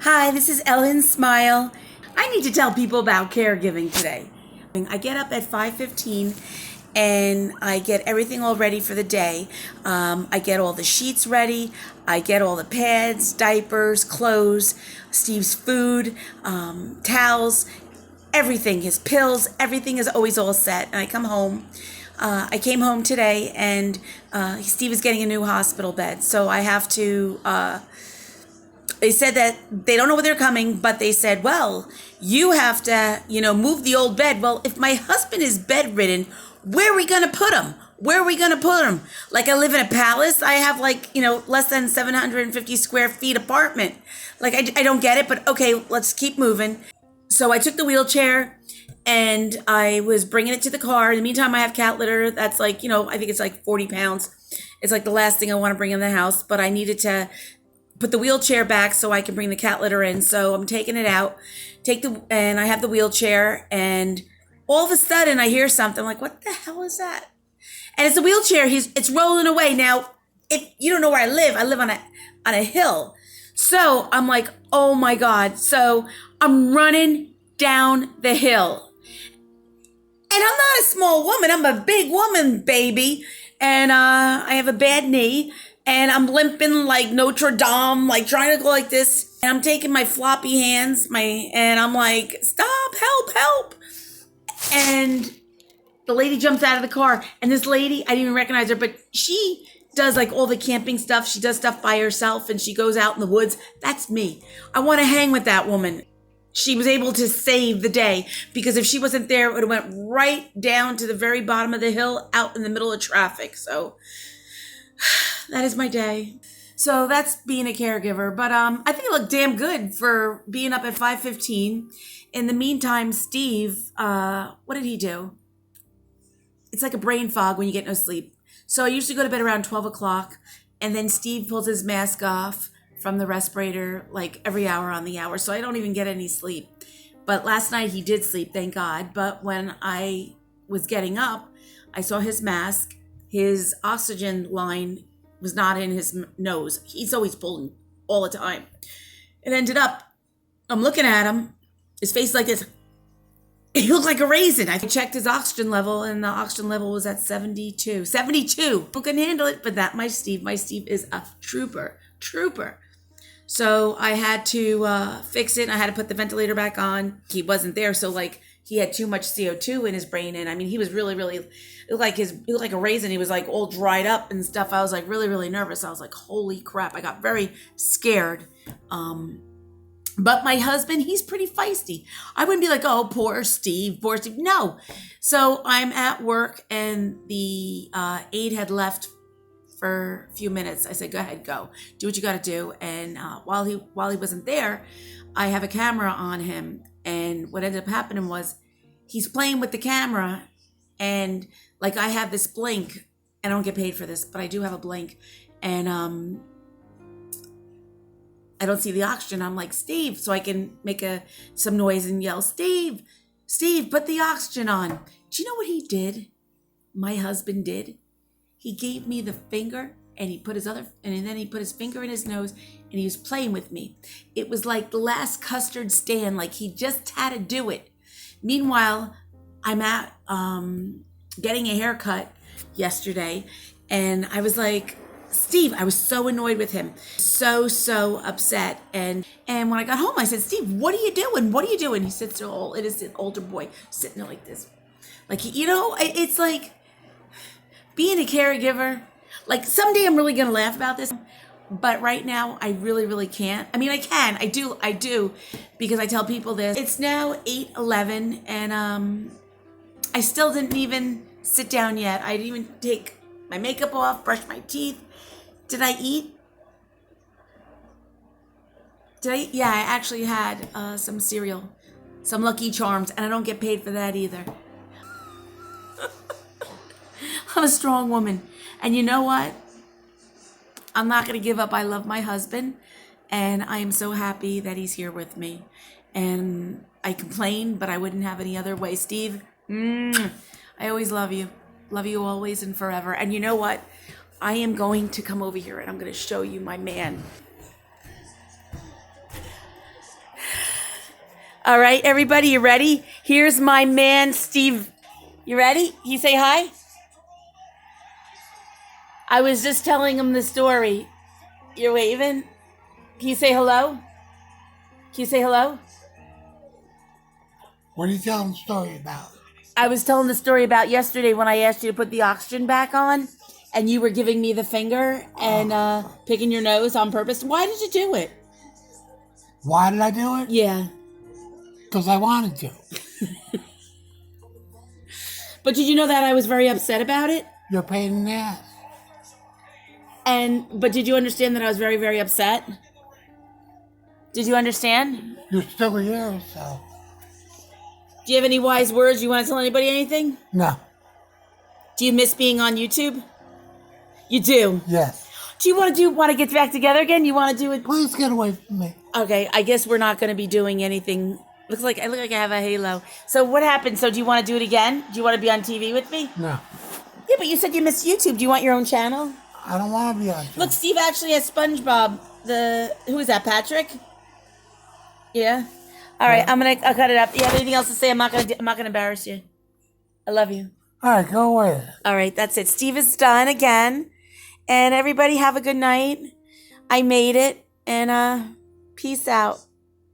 Hi, this is Ellen Smile. I need to tell people about caregiving today. I get up at 5:15 and I get everything all ready for the day. I get all the sheets ready. I get all the pads, diapers, clothes, Steve's food, towels, everything, his pills, everything is always all set. And I come home. I came home today and Steve is getting a new hospital bed. So I have to... They said that they don't know when they're coming, but they said, well, you have to, move the old bed. Well, if my husband is bedridden, where are we going to put him? Where are we going to put him? Like, I live in a palace. I have less than 750 square feet apartment. Like, I don't get it, but okay, let's keep moving. So I took the wheelchair and I was bringing it to the car. In the meantime, I have cat litter. That's I think it's like 40 pounds. It's like the last thing I want to bring in the house, but I needed to put the wheelchair back so I can bring the cat litter in. So I'm taking it out, and I have the wheelchair, and all of a sudden I hear something like, what the hell is that? And it's a wheelchair. It's rolling away. Now, if you don't know where I live on a hill. So I'm like, oh my God. So I'm running down the hill. And I'm not a small woman. I'm a big woman, baby. And I have a bad knee. And I'm limping like Notre Dame, like trying to go like this. And I'm taking my floppy hands, and I'm like, stop, help. And the lady jumps out of the car. And this lady, I didn't even recognize her, but she does like all the camping stuff. She does stuff by herself and she goes out in the woods. That's me. I want to hang with that woman. She was able to save the day, because if she wasn't there, it would have went right down to the very bottom of the hill out in the middle of traffic. So that is my day. So that's being a caregiver. But I think I look damn good for being up at 5:15. In the meantime, Steve, what did he do? It's like a brain fog when you get no sleep. So I usually go to bed around 12 o'clock, and then Steve pulls his mask off from the respirator like every hour on the hour. So I don't even get any sleep. But last night he did sleep, thank God. But when I was getting up, I saw his mask. His oxygen line was not in his nose. He's always pulling all the time. It ended up, I'm looking at him, his face like this. He looked like a raisin. I checked his oxygen level, and the oxygen level was at 72. 72. Who couldn't handle it? But my Steve is a trooper. So I had to fix it. I had to put the ventilator back on. He wasn't there, so he had too much CO2 in his brain, and I mean, he was really, he looked like a raisin. He was like all dried up and stuff. I was like really, really nervous. I was like, holy crap. I got very scared. But my husband, he's pretty feisty. I wouldn't be like, oh, poor Steve. No. So I'm at work, and the aide had left for a few minutes. I said, go ahead, go. Do what you got to do. And while he wasn't there, I have a camera on him. And what ended up happening was he's playing with the camera, and I have this blink. I don't get paid for this, but I do have a blink. And I don't see the oxygen. I'm like, Steve, so I can make some noise and yell, Steve, put the oxygen on. Do you know what he did? My husband did. He gave me the finger, and then he put his finger in his nose, and he was playing with me. It was like the last custard stand, like he just had to do it. Meanwhile, I'm at getting a haircut yesterday, and I was like, Steve, I was so annoyed with him, so upset. And when I got home, I said, Steve, what are you doing? He sits there, all innocent older boy, sitting there like this. It's like being a caregiver. Like, someday I'm really going to laugh about this, but right now I really, really can't. I mean, I can, I do, because I tell people this. It's now 8:11, and I still didn't even sit down yet. I didn't even take my makeup off, brush my teeth. Did I eat? Yeah, I actually had some cereal, some Lucky Charms, and I don't get paid for that either. I'm a strong woman. And you know what? I'm not going to give up. I love my husband, and I am so happy that he's here with me. And I complain, but I wouldn't have any other way. Steve, I always love you. Love you always and forever. And you know what? I am going to come over here, and I'm going to show you my man. All right, everybody, you ready? Here's my man, Steve. You ready? Can you say hi? I was just telling him the story. You're waving? Can you say hello? Can you say hello? What are you telling the story about? I was telling the story about yesterday when I asked you to put the oxygen back on, and you were giving me the finger and picking your nose on purpose. Why did you do it? Why did I do it? Yeah. Because I wanted to. But did you know that I was very upset about it? You're a pain in the ass. But did you understand that I was very, very upset? Did you understand? You're still here, so. Do you have any wise words? You want to tell anybody anything? No. Do you miss being on YouTube? You do? Yes. Do you want to get back together again? You want to do it? Please get away from me. Okay, I guess we're not going to be doing anything. I look like I have a halo. So what happened? So do you want to do it again? Do you want to be on TV with me? No. Yeah, but you said you miss YouTube. Do you want your own channel? I don't want to be on TV. Look, Steve actually has SpongeBob. Who is that, Patrick? Yeah. All right, I'll cut it up. You have anything else to say? I'm not gonna embarrass you. I love you. All right, go away. All right, that's it. Steve is done again, and everybody have a good night. I made it, and peace out.